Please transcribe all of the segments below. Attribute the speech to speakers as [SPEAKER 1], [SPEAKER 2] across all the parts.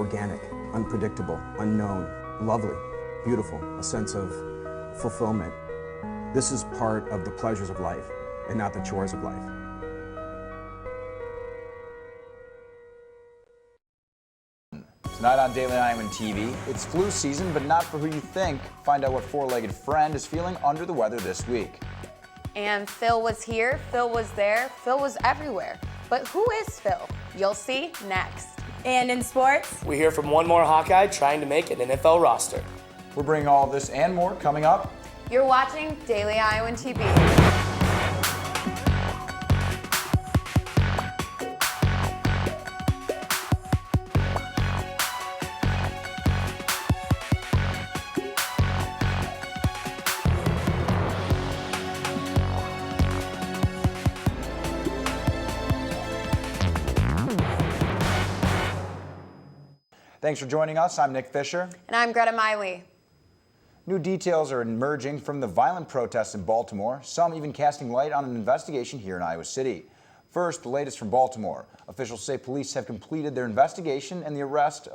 [SPEAKER 1] organic, unpredictable, unknown, lovely, beautiful, a sense of fulfillment. This is part of the pleasures of life and not the chores of life.
[SPEAKER 2] Tonight on Daily Iowan TV, it's flu season, but not for who you think. Find out what four-legged friend is feeling under the weather this week.
[SPEAKER 3] And Phil was here, Phil was there, Phil was everywhere. But who is Phil? You'll see next.
[SPEAKER 4] And in sports,
[SPEAKER 5] we hear from one more Hawkeye trying to make an NFL roster.
[SPEAKER 2] We're bringing all of this and more coming up.
[SPEAKER 3] You're watching Daily Iowan TV.
[SPEAKER 2] Thanks for joining us. I'm Nick Fisher.
[SPEAKER 3] And I'm Greta Miley.
[SPEAKER 2] New details are emerging from the violent protests in Baltimore, some even casting light on an investigation here in Iowa City. First, the latest from Baltimore. Officials say police have completed their investigation and the arrest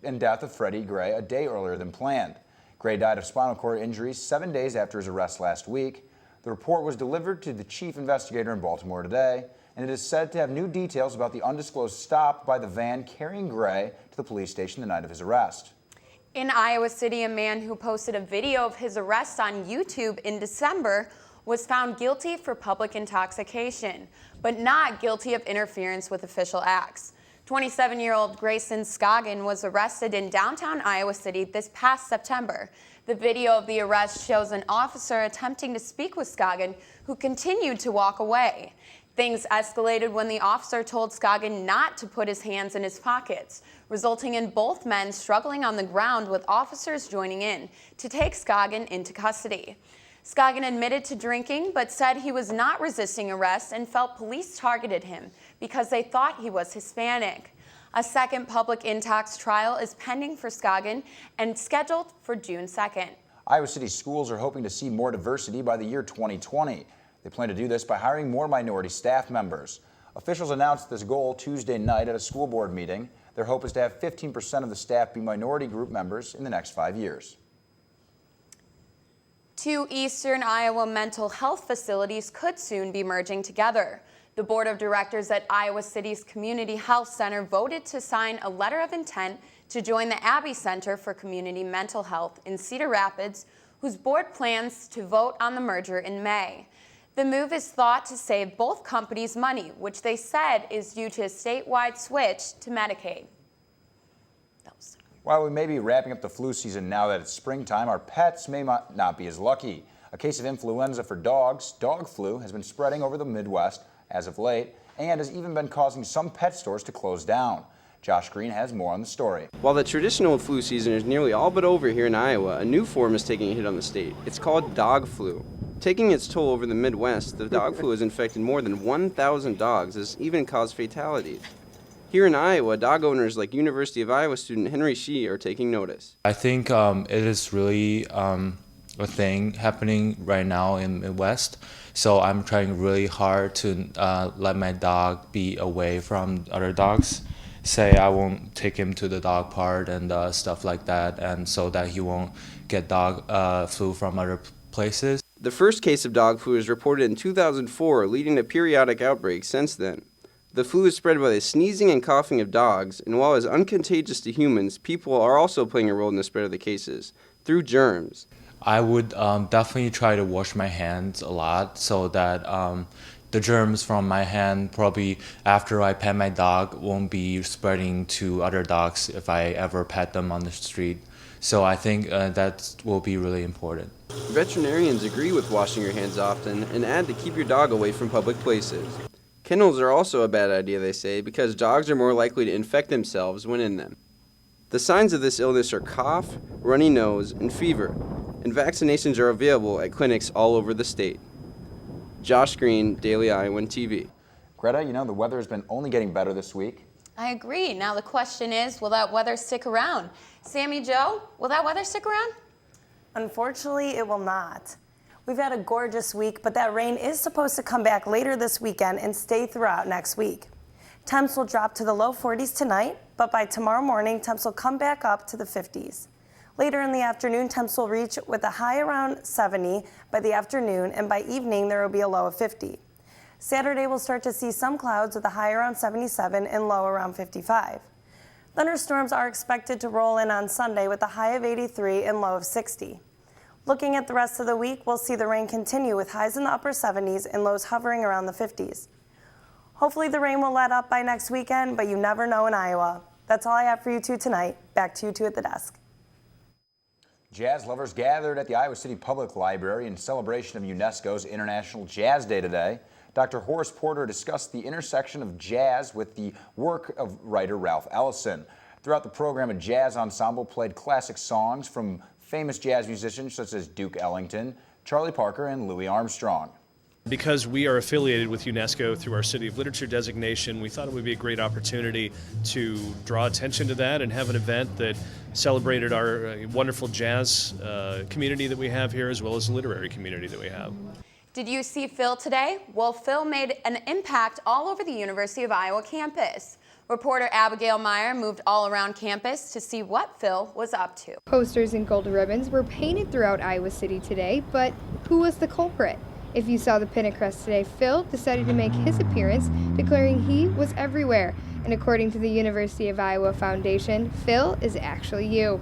[SPEAKER 2] and death of Freddie Gray a day earlier than planned. Gray died of spinal cord injuries 7 days after his arrest last week. The report was delivered to the chief investigator in Baltimore today, and it is said to have new details about the undisclosed stop by the van carrying Gray to the police station the night of his arrest.
[SPEAKER 3] In Iowa City, a man who posted a video of his arrest on YouTube in December was found guilty for public intoxication, but not guilty of interference with official acts. 27-year-old Grayson Scoggin was arrested in downtown Iowa City this past September. The video of the arrest shows an officer attempting to speak with Scoggin, who continued to walk away. Things escalated when the officer told Scoggin not to put his hands in his pockets, resulting in both men struggling on the ground with officers joining in to take Scoggin into custody. Scoggin admitted to drinking, but said he was not resisting arrest and felt police targeted him because they thought he was Hispanic. A second public intox trial is pending for Scoggin and scheduled for June 2nd.
[SPEAKER 2] Iowa City schools are hoping to see more diversity by the year 2020. They plan to do this by hiring more minority staff members. Officials announced this goal Tuesday night at a school board meeting. Their hope is to have 15% of the staff be minority group members in the next 5 years.
[SPEAKER 3] 2 Eastern Iowa mental health facilities could soon be merging together. The board of directors at Iowa City's Community Health Center voted to sign a letter of intent to join the Abbey Center for Community Mental Health in Cedar Rapids, whose board plans to vote on the merger in May. The move is thought to save both companies money, which they said is due to a statewide switch to Medicaid.
[SPEAKER 2] While we may be wrapping up the flu season now that it's springtime, our pets may not be as lucky. A case of influenza for dogs, dog flu, has been spreading over the Midwest as of late and has even been causing some pet stores to close down. Josh Green has more on the story.
[SPEAKER 6] While the traditional flu season is nearly all but over here in Iowa, a new form is taking a hit on the state. It's called dog flu. Taking its toll over the Midwest, the dog flu has infected more than 1,000 dogs, has even caused fatalities. Here in Iowa, dog owners like University of Iowa student Henry Shee are taking notice.
[SPEAKER 7] I think it is really a thing happening right now in the Midwest. So I'm trying really hard to let my dog be away from other dogs. Say I won't take him to the dog park and stuff like that, and so that he won't get dog flu from other places.
[SPEAKER 6] The first case of dog flu was reported in 2004, leading to periodic outbreaks since then. The flu is spread by the sneezing and coughing of dogs, and while it is uncontagious to humans, people are also playing a role in the spread of the cases, through germs.
[SPEAKER 7] I would definitely try to wash my hands a lot so that the germs from my hand probably after I pet my dog won't be spreading to other dogs if I ever pet them on the street. So I think that will be really important.
[SPEAKER 6] Veterinarians agree with washing your hands often and add to keep your dog away from public places. Kennels are also a bad idea, they say, because dogs are more likely to infect themselves when in them. The signs of this illness are cough, runny nose, and fever, and vaccinations are available at clinics all over the state. Josh Green, Daily Iowan TV.
[SPEAKER 2] Greta, you know, the weather has been only getting better this week.
[SPEAKER 3] I agree. Now the question is, will that weather stick around? Sammy Jo, will that weather stick around?
[SPEAKER 4] Unfortunately, it will not. We've had a gorgeous week, but that rain is supposed to come back later this weekend and stay throughout next week. Temps will drop to the low 40s tonight but by tomorrow morning, temps will come back up to the 50s. Later in the afternoon, temps will reach with a high around 70 by the afternoon, and by evening, there will be a low of 50. Saturday, we'll start to see some clouds with a high around 77 and low around 55. Thunderstorms are expected to roll in on Sunday with a high of 83 and low of 60. Looking at the rest of the week, we'll see the rain continue with highs in the upper 70s and lows hovering around the 50s. Hopefully the rain will let up by next weekend, but you never know in Iowa. That's all I have for you two tonight. Back to you two at the desk.
[SPEAKER 2] Jazz lovers gathered at the Iowa City Public Library in celebration of UNESCO's International Jazz Day today. Dr. Horace Porter discussed the intersection of jazz with the work of writer Ralph Ellison. Throughout the program, a jazz ensemble played classic songs from famous jazz musicians such as Duke Ellington, Charlie Parker, and Louis Armstrong.
[SPEAKER 8] Because we are affiliated with UNESCO through our City of Literature designation, we thought it would be a great opportunity to draw attention to that and have an event that celebrated our wonderful jazz community that we have here, as well as the literary community that we have.
[SPEAKER 3] Did you see Phil today? Well, Phil made an impact all over the University of Iowa campus. Reporter Abigail Meyer moved all around campus to see what Phil was up to.
[SPEAKER 9] Posters and gold ribbons were painted throughout Iowa City today, but who was the culprit? If you saw the pin across today, Phil decided to make his appearance, declaring he was everywhere. And according to the University of Iowa Foundation, Phil is actually you.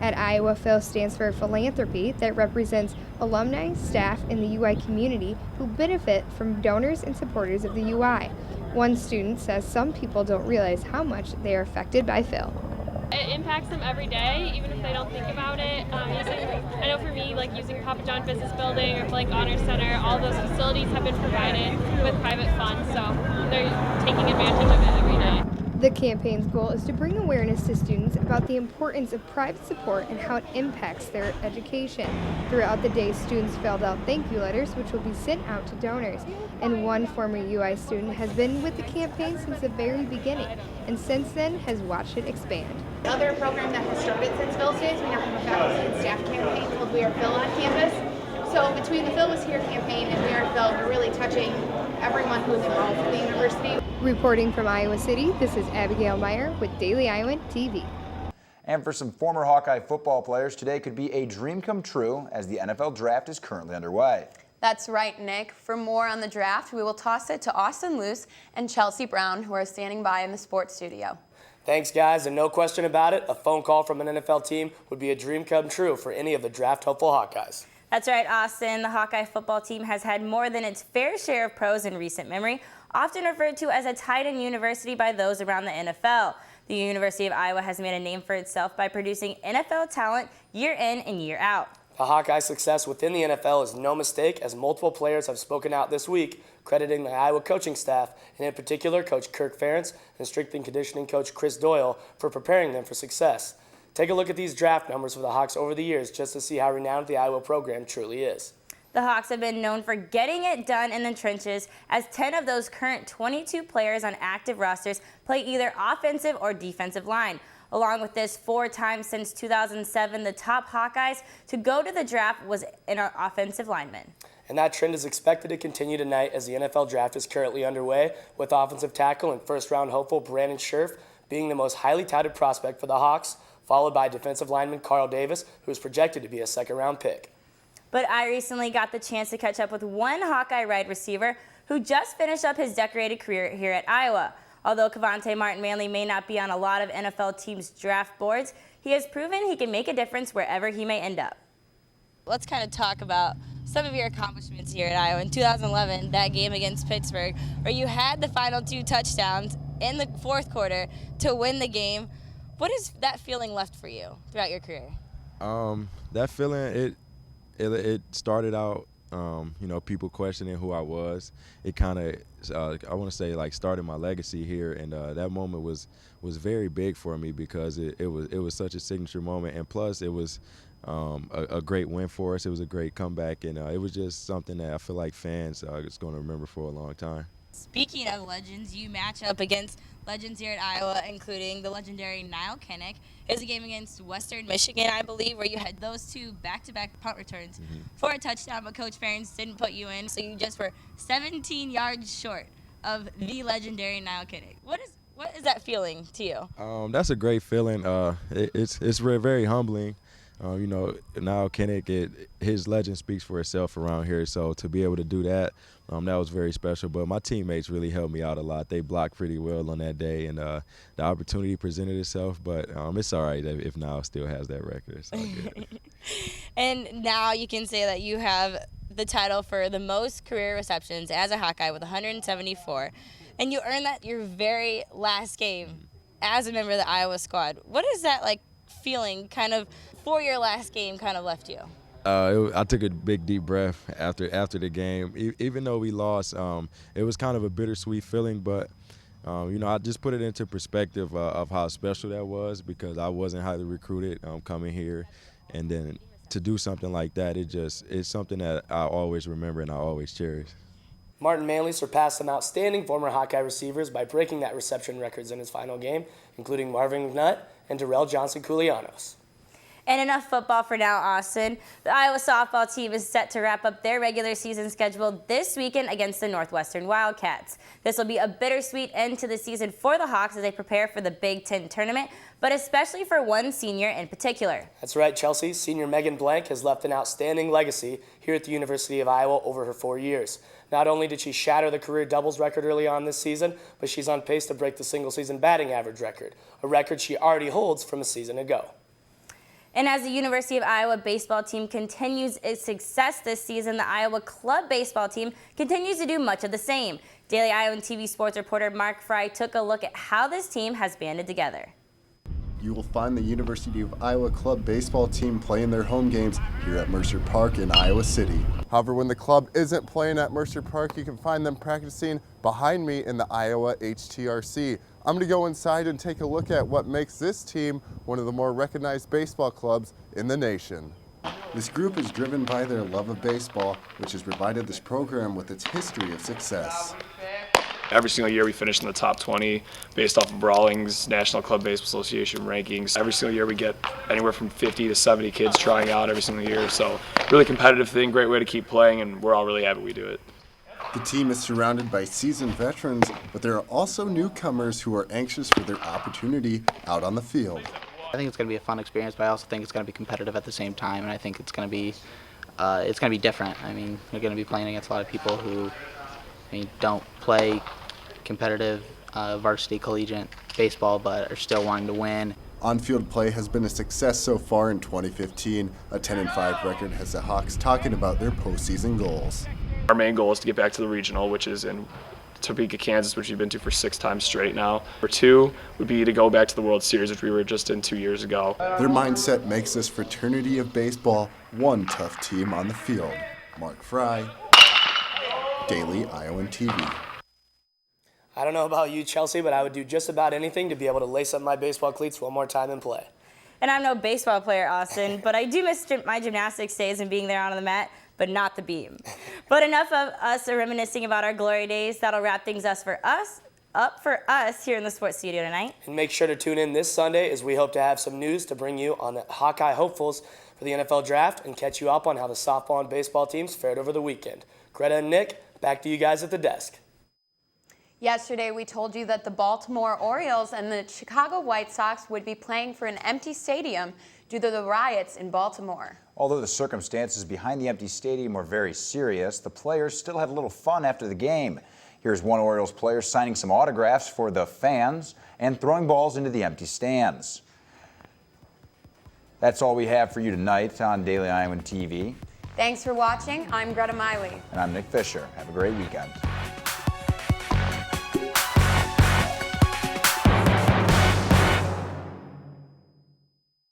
[SPEAKER 9] At Iowa, Phil stands for philanthropy that represents alumni, staff, and the UI community who benefit from donors and supporters of the UI. One student says some people don't realize how much they are affected by Phil.
[SPEAKER 10] It impacts them every day, even if they don't think about it. I know for me, like using Papa John Business Building or Blake Honor Center, all those facilities have been provided with private funds, so they're taking advantage of it every day.
[SPEAKER 9] The campaign's goal is to bring awareness to students about the importance of private support and how it impacts their education. Throughout the day, students filled out thank you letters, which will be sent out to donors. And one former UI student has been with the campaign since the very beginning, and since then has watched it expand.
[SPEAKER 11] Another program that has started since Phil's days, we now have a faculty and staff campaign called We Are Phil on campus. So between the Phil Was Here campaign and We Are Phil, we're really touching everyone who's involved in the university.
[SPEAKER 9] Reporting from Iowa City, this is Abigail Meyer with Daily Iowan TV.
[SPEAKER 2] And for some former Hawkeye football players, today could be a dream come true as the NFL draft is currently underway.
[SPEAKER 3] That's right, Nick. For more on the draft, we will toss it to Austin Luce and Chelsea Brown, who are standing by in the sports studio.
[SPEAKER 5] Thanks, guys, and no question about it, a phone call from an NFL team would be a dream come true for any of the draft-hopeful Hawkeyes.
[SPEAKER 12] That's right, Austin. The Hawkeye football team has had more than its fair share of pros in recent memory, often referred to as a tight-end university by those around the NFL. The University of Iowa has made a name for itself by producing NFL talent year in and year out.
[SPEAKER 5] The Hawkeye success within the NFL is no mistake, as multiple players have spoken out this week, crediting the Iowa coaching staff, and in particular Coach Kirk Ferentz and strength and conditioning coach Chris Doyle, for preparing them for success. Take a look at these draft numbers for the Hawks over the years just to see how renowned the Iowa program truly is.
[SPEAKER 12] The Hawks have been known for getting it done in the trenches, as 10 of those current 22 players on active rosters play either offensive or defensive line. Along with this, 4 times since 2007, the top Hawkeyes to go to the draft was an offensive lineman.
[SPEAKER 5] And that trend is expected to continue tonight as the NFL draft is currently underway, with offensive tackle and first-round hopeful Brandon Scherf being the most highly touted prospect for the Hawks, followed by defensive lineman Carl Davis, who is projected to be a second-round pick.
[SPEAKER 12] But I recently got the chance to catch up with one Hawkeye wide receiver who just finished up his decorated career here at Iowa. Although Cavante Martin-Manley may not be on a lot of NFL teams' draft boards, he has proven he can make a difference wherever he may end up. Let's kind of talk about some of your accomplishments here at Iowa. In 2011, that game against Pittsburgh, where you had the final 2 touchdowns in the fourth quarter to win the game. What has that feeling left for you throughout your career?
[SPEAKER 13] That feeling, it started out, people questioning who I was. It kind of, I want to say, like, started my legacy here, and that moment was very big for me because it was such a signature moment, and plus it was a great win for us. It was a great comeback, and it was just something that I feel like fans are just going to remember for a long time.
[SPEAKER 12] Speaking of legends, you match up against legends here at Iowa, including the legendary Niall Kinnick. It was a game against Western Michigan, I believe, where you had those 2 back-to-back punt returns for a touchdown, but Coach Ferentz didn't put you in, so you just were 17 yards short of the legendary Niall Kinnick. What is that feeling to you?
[SPEAKER 13] That's a great feeling. It's very humbling. You know, now Kenneth, his legend speaks for itself around here. So to be able to do that, that was very special. But my teammates really helped me out a lot. They blocked pretty well on that day, and the opportunity presented itself. But it's all right if Niall still has that record. It's all good.
[SPEAKER 12] And now you can say that you have the title for the most career receptions as a Hawkeye with 174. And you earned that your very last game as a member of the Iowa squad. What is that like feeling kind of for your last game kind of left you?
[SPEAKER 13] I took a big deep breath after the game. Even though we lost, it was kind of a bittersweet feeling, but you know, I just put it into perspective of how special that was, because I wasn't highly recruited coming here, and then to do something like that, it's something that I always remember and I always cherish.
[SPEAKER 5] Martin Manley surpassed some outstanding former Hawkeye receivers by breaking that reception records in his final game, including Marvin McNutt and Darrell Johnson-Coulianos.
[SPEAKER 12] And enough football for now, Austin. The Iowa softball team is set to wrap up their regular season schedule this weekend against the Northwestern Wildcats. This will be a bittersweet end to the season for the Hawks as they prepare for the Big Ten tournament, but especially for one senior in particular.
[SPEAKER 5] That's right, Chelsea. Senior Megan Blank has left an outstanding legacy here at the University of Iowa over her 4 years. Not only did she shatter the career doubles record early on this season, but she's on pace to break the single-season batting average record, a record she already holds from a season ago.
[SPEAKER 12] And as the University of Iowa baseball team continues its success this season, the Iowa club baseball team continues to do much of the same. Daily Iowan TV sports reporter Mark Fry took a look at how this team has banded together.
[SPEAKER 14] You will find the University of Iowa club baseball team playing their home games here at Mercer Park in Iowa City. However, when the club isn't playing at Mercer Park, you can find them practicing behind me in the Iowa HTRC. I'm going to go inside and take a look at what makes this team one of the more recognized baseball clubs in the nation. This group is driven by their love of baseball, which has provided this program with its history of success.
[SPEAKER 15] Every single year we finish in the top 20 based off of Brawling's National Club Baseball Association rankings. Every single year we get anywhere from 50 to 70 kids trying out every single year. So really competitive thing, great way to keep playing, and we're all really happy we do it.
[SPEAKER 14] The team is surrounded by seasoned veterans, but there are also newcomers who are anxious for their opportunity out on the field.
[SPEAKER 16] I think it's going to be a fun experience, but I also think it's going to be competitive at the same time, and I think it's going to be different. I mean, you're going to be playing against a lot of people who don't play competitive varsity collegiate baseball, but are still wanting to win.
[SPEAKER 14] On-field play has been a success so far in 2015. A 10-5 record has the Hawks talking about their postseason goals.
[SPEAKER 15] Our main goal is to get back to the regional, which is in Topeka, Kansas, which we've been to for 6 times straight now. Number 2 would be to go back to the World Series, which we were just in 2 years ago.
[SPEAKER 14] Their mindset makes this fraternity of baseball one tough team on the field. Mark Fry, Daily Iowan TV.
[SPEAKER 5] I don't know about you, Chelsea, but I would do just about anything to be able to lace up my baseball cleats one more time and play.
[SPEAKER 12] And I'm no baseball player, Austin, but I do miss my gymnastics days and being there on the mat, but not the beam. But enough of us reminiscing about our glory days. That'll wrap things up for us here in the sports studio tonight.
[SPEAKER 5] And make sure to tune in this Sunday as we hope to have some news to bring you on the Hawkeye hopefuls for the NFL draft and catch you up on how the softball and baseball teams fared over the weekend. Greta and Nick, back to you guys at the desk.
[SPEAKER 3] Yesterday, we told you that the Baltimore Orioles and the Chicago White Sox would be playing for an empty stadium due to the riots in Baltimore.
[SPEAKER 2] Although the circumstances behind the empty stadium were very serious, the players still had a little fun after the game. Here's one Orioles player signing some autographs for the fans and throwing balls into the empty stands. That's all we have for you tonight on Daily Iowan TV.
[SPEAKER 3] Thanks for watching. I'm Greta Miley.
[SPEAKER 2] And I'm Nick Fisher. Have a great weekend.